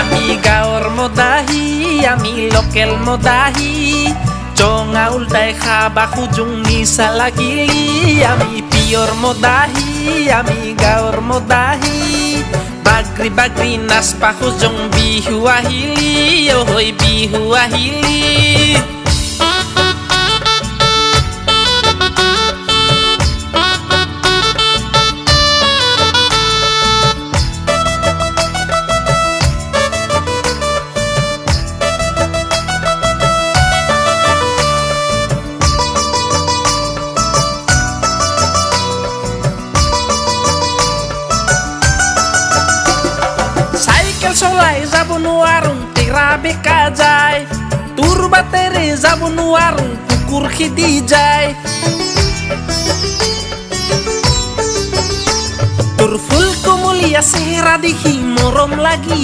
আমি গাঁৱৰ মদাহী আমি লোকেল মদাহী জঙা উল্টাই খাবা খুজুং নিচা লাগিলি আমি পিয়ৰ মদাহী আমি গাঁৱৰ মদাহী বাগৰি বাগৰি নাচবা খুজুং বিহু আহিলি ঐ বিহু আহিলি চলাই যাব নোৱাৰোঁ তেৰা বেকা যায় তোৰ বাটেৰে যাব নোৱাৰোঁ কুকুৰ খেদি যায় তোৰ ফুল কোমলীয়া চেহেৰা দেখি মৰম লাগি